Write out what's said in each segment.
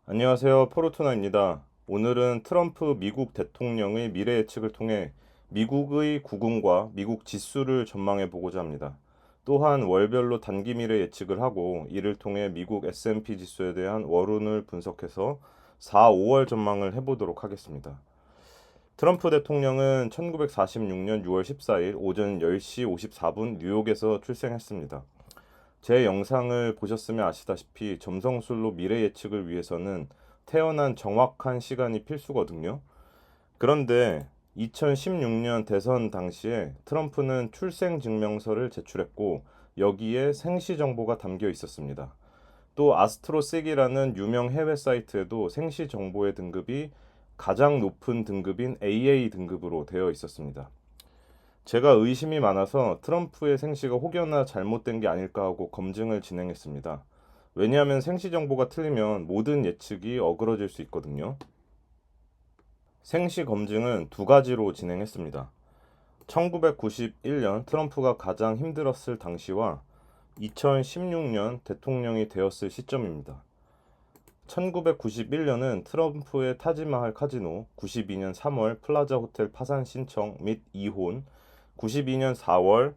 안녕하세요. 포르투나입니다. 오늘은 트럼프 미국 대통령의 미래 예측을 통해 미국의 구금과 미국 지수를 전망해 보고자 합니다. 또한 월별로 단기 미래 예측을 하고 이를 통해 미국 S&P 지수에 대한 월운을 분석해서 4, 5월 전망을 해보도록 하겠습니다. 트럼프 대통령은 1946년 6월 14일 오전 10시 54분 뉴욕에서 출생했습니다. 제 영상을 보셨으면 아시다시피 점성술로 미래 예측을 위해서는 태어난 정확한 시간이 필수거든요. 그런데 2016년 대선 당시에 트럼프는 출생 증명서를 제출했고 여기에 생시 정보가 담겨 있었습니다. 또 아스트로식이라는 유명 해외 사이트에도 생시 정보의 등급이 가장 높은 등급인 AA 등급으로 되어 있었습니다. 제가 의심이 많아서 트럼프의 생시가 혹여나 잘못된 게 아닐까 하고 검증을 진행했습니다. 왜냐하면 생시 정보가 틀리면 모든 예측이 어그러질 수 있거든요. 생시 검증은 두 가지로 진행했습니다. 1991년 트럼프가 가장 힘들었을 당시와 2016년 대통령이 되었을 시점입니다. 1991년은 트럼프의 타지마할 카지노, 92년 3월 플라자 호텔 파산 신청 및 이혼, 92년 4월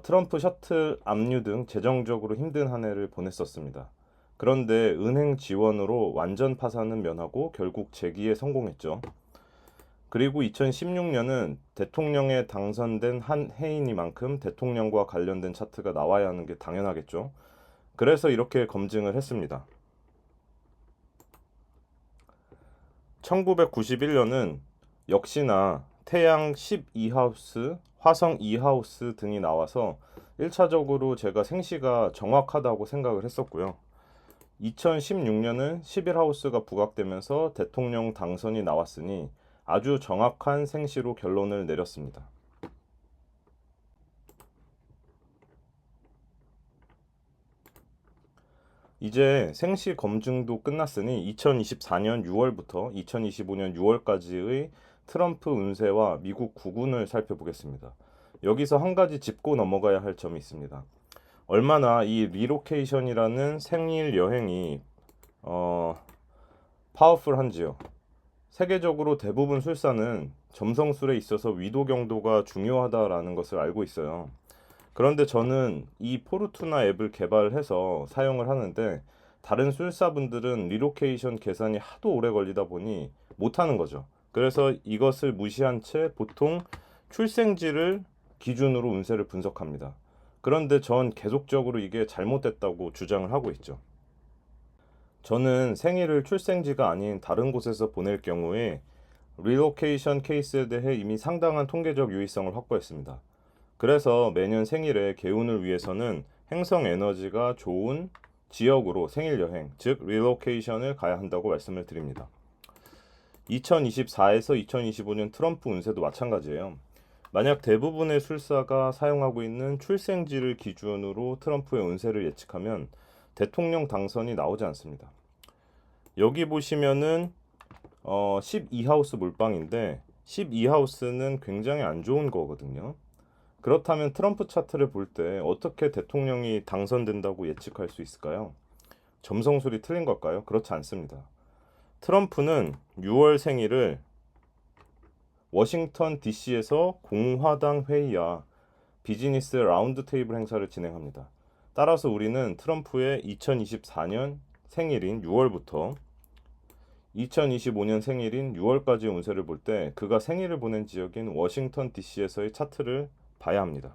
트럼프 셔틀 압류 등 재정적으로 힘든 한 해를 보냈었습니다. 그런데 은행 지원으로 완전 파산은 면하고 결국 재기에 성공했죠. 그리고 2016년은 대통령에 당선된 한 해이니만큼 대통령과 관련된 차트가 나와야 하는 게 당연하겠죠. 그래서 이렇게 검증을 했습니다. 1991년은 역시나 태양 12하우스, 화성 2하우스 등이 나와서 1차적으로 제가 생시가 정확하다고 생각을 했었고요. 2016년은 11하우스가 부각되면서 대통령 당선이 나왔으니 아주 정확한 생시로 결론을 내렸습니다. 이제 생시 검증도 끝났으니 2024년 6월부터 2025년 6월까지의 트럼프 운세와 미국 국운을 살펴보겠습니다. 여기서 한 가지 짚고 넘어가야 할 점이 있습니다. 얼마나 이 리로케이션이라는 생일 여행이 파워풀한지요. 세계적으로 대부분 술사는 점성술에 있어서 위도 경도가 중요하다라는 것을 알고 있어요. 그런데 저는 이 포르투나 앱을 개발해서 사용을 하는데 다른 술사분들은 리로케이션 계산이 하도 오래 걸리다 보니 못하는 거죠. 그래서 이것을 무시한 채 보통 출생지를 기준으로 운세를 분석합니다. 그런데 전 계속적으로 이게 잘못됐다고 주장을 하고 있죠. 저는 생일을 출생지가 아닌 다른 곳에서 보낼 경우에 리로케이션 케이스에 대해 이미 상당한 통계적 유의성을 확보했습니다. 그래서 매년 생일에 개운을 위해서는 행성 에너지가 좋은 지역으로 생일 여행, 즉 리로케이션을 가야 한다고 말씀을 드립니다. 2024에서 2025년 트럼프 운세도 마찬가지예요. 만약 대부분의 술사가 사용하고 있는 출생지를 기준으로 트럼프의 운세를 예측하면 대통령 당선이 나오지 않습니다. 여기 보시면은 12하우스 몰빵인데 12하우스는 굉장히 안 좋은 거거든요. 그렇다면 트럼프 차트를 볼 때 어떻게 대통령이 당선된다고 예측할 수 있을까요? 점성술이 틀린 걸까요? 그렇지 않습니다. 트럼프는 6월 생일을 워싱턴 DC에서 공화당 회의와 비즈니스 라운드 테이블 행사를 진행합니다. 따라서 우리는 트럼프의 2024년 생일인 6월부터 2025년 생일인 6월까지 운세를 볼 때 그가 생일을 보낸 지역인 워싱턴 DC에서의 차트를 봐야 합니다.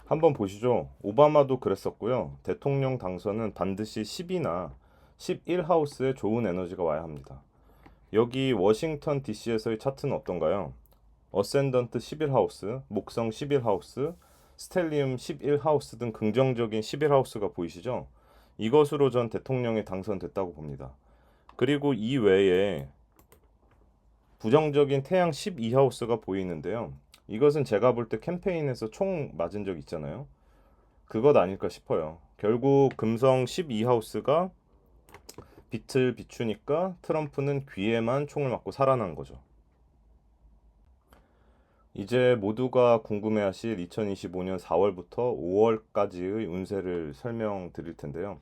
한번 보시죠. 오바마도 그랬었고요. 대통령 당선은 반드시 10이나 11하우스에 좋은 에너지가 와야 합니다. 여기 워싱턴 DC에서의 차트는 어떤가요? 어센던트 11하우스, 목성 11하우스, 스텔리움 11하우스 등 긍정적인 11하우스가 보이시죠? 이것으로 전 대통령에 당선됐다고 봅니다. 그리고 이 외에 부정적인 태양 12하우스가 보이는데요. 이것은 제가 볼 때 캠페인에서 총 맞은 적 있잖아요. 그것 아닐까 싶어요. 결국 금성 12하우스가 빛을 비추니까 트럼프는 귀에만 총을 맞고 살아난 거죠. 이제 모두가 궁금해하실 2025년 4월부터 5월까지의 운세를 설명드릴 텐데요.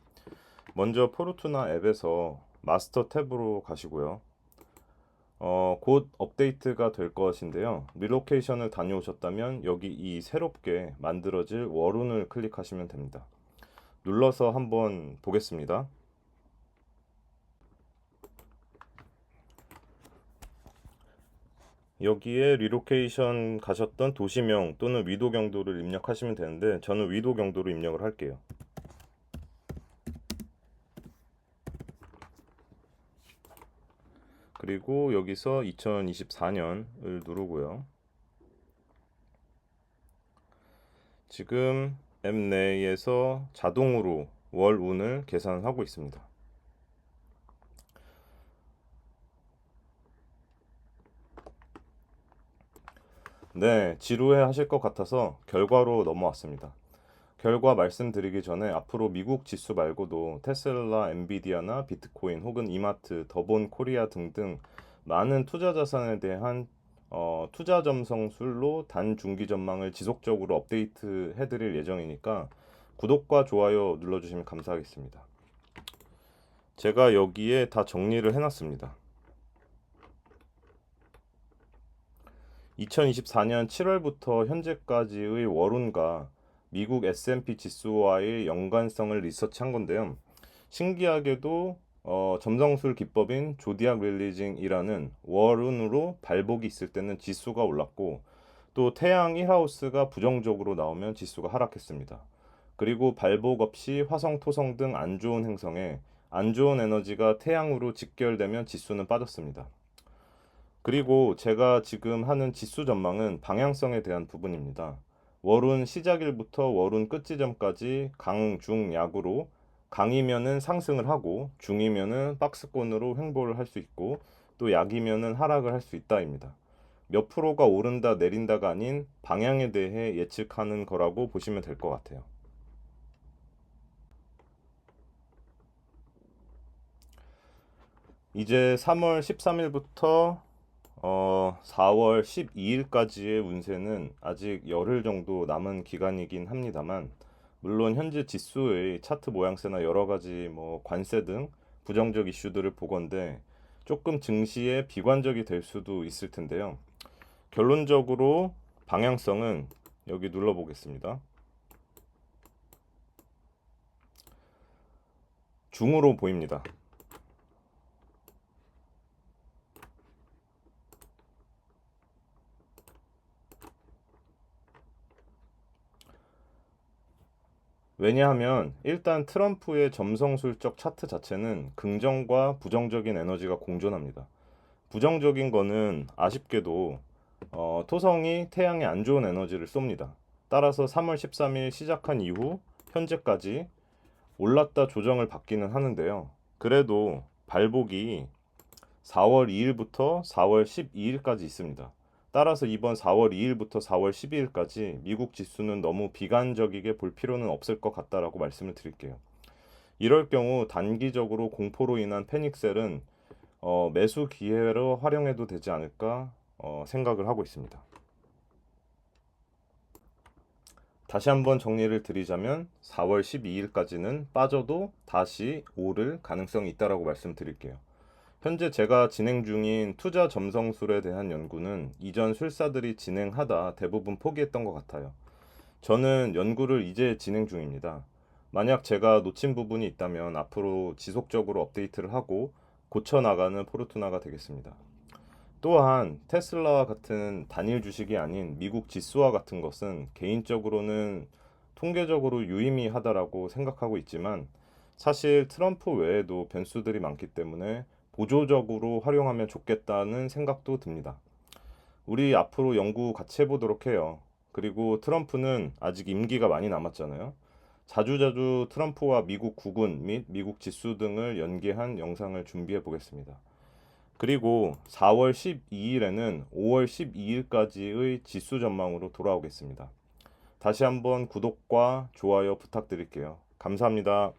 먼저 포르투나 앱에서 마스터 탭으로 가시고요. 곧 업데이트가 될 것인데요. 리로케이션을 다녀오셨다면 여기 이 새롭게 만들어질 월운을 클릭하시면 됩니다. 눌러서 한번 보겠습니다. 여기에 리로케이션 가셨던 도시명 또는 위도 경도를 입력하시면 되는데 저는 위도 경도로 입력을 할게요. 그리고 여기서 2024년을 누르고요. 지금 앱 내에서 자동으로 월운을 계산하고 있습니다. 네, 지루해 하실 것 같아서 결과로 넘어왔습니다. 결과 말씀드리기 전에 앞으로 미국 지수 말고도 테슬라, 엔비디아나 비트코인 혹은 이마트, 더본 코리아 등등 많은 투자 자산에 대한 투자 점성술로 단중기 전망을 지속적으로 업데이트 해드릴 예정이니까 구독과 좋아요 눌러주시면 감사하겠습니다. 제가 여기에 다 정리를 해놨습니다. 2024년 7월부터 현재까지의 월운과 미국 S&P 지수와의 연관성을 리서치한 건데요. 신기하게도 점성술 기법인 조디악 릴리징이라는 월운으로 발복이 있을 때는 지수가 올랐고 또 태양 1하우스가 부정적으로 나오면 지수가 하락했습니다. 그리고 발복 없이 화성, 토성 등 안 좋은 행성에 안 좋은 에너지가 태양으로 직결되면 지수는 빠졌습니다. 그리고 제가 지금 하는 지수 전망은 방향성에 대한 부분입니다. 월운 시작일부터 월운 끝 지점까지 강, 중, 약으로 강이면은 상승을 하고 중이면은 박스권으로 횡보를 할 수 있고 또 약이면은 하락을 할 수 있다입니다. 몇 프로가 오른다 내린다가 아닌 방향에 대해 예측하는 거라고 보시면 될 것 같아요. 이제 3월 13일부터 4월 12일까지의 운세는 아직 열흘 정도 남은 기간이긴 합니다만, 물론 현재 지수의 차트 모양새나 여러 가지 뭐 관세 등 부정적 이슈들을 보건대 조금 증시에 비관적이 될 수도 있을 텐데요. 결론적으로 방향성은 여기 눌러보겠습니다. 중으로 보입니다. 왜냐하면 일단 트럼프의 점성술적 차트 자체는 긍정과 부정적인 에너지가 공존합니다. 부정적인 거는 아쉽게도 토성이 태양에 안 좋은 에너지를 쏩니다. 따라서 3월 13일 시작한 이후 현재까지 올랐다 조정을 받기는 하는데요. 그래도 발복이 4월 2일부터 4월 12일까지 있습니다. 따라서 이번 4월 2일부터 4월 12일까지 미국 지수는 너무 비관적이게 볼 필요는 없을 것 같다라고 말씀을 드릴게요. 이럴 경우 단기적으로 공포로 인한 패닉셀은 매수 기회로 활용해도 되지 않을까 생각을 하고 있습니다. 다시 한번 정리를 드리자면 4월 12일까지는 빠져도 다시 오를 가능성이 있다라고 말씀드릴게요. 현재 제가 진행 중인 투자 점성술에 대한 연구는 이전 술사들이 진행하다 대부분 포기했던 것 같아요. 저는 연구를 이제 진행 중입니다. 만약 제가 놓친 부분이 있다면 앞으로 지속적으로 업데이트를 하고 고쳐나가는 포르투나가 되겠습니다. 또한 테슬라와 같은 단일 주식이 아닌 미국 지수와 같은 것은 개인적으로는 통계적으로 유의미하다라고 생각하고 있지만 사실 트럼프 외에도 변수들이 많기 때문에 보조적으로 활용하면 좋겠다는 생각도 듭니다. 우리 앞으로 연구 같이 해보도록 해요. 그리고 트럼프는 아직 임기가 많이 남았잖아요. 자주자주 트럼프와 미국 국운 및 미국 지수 등을 연계한 영상을 준비해 보겠습니다. 그리고 4월 12일에는 5월 12일까지의 지수 전망으로 돌아오겠습니다. 다시 한번 구독과 좋아요 부탁드릴게요. 감사합니다.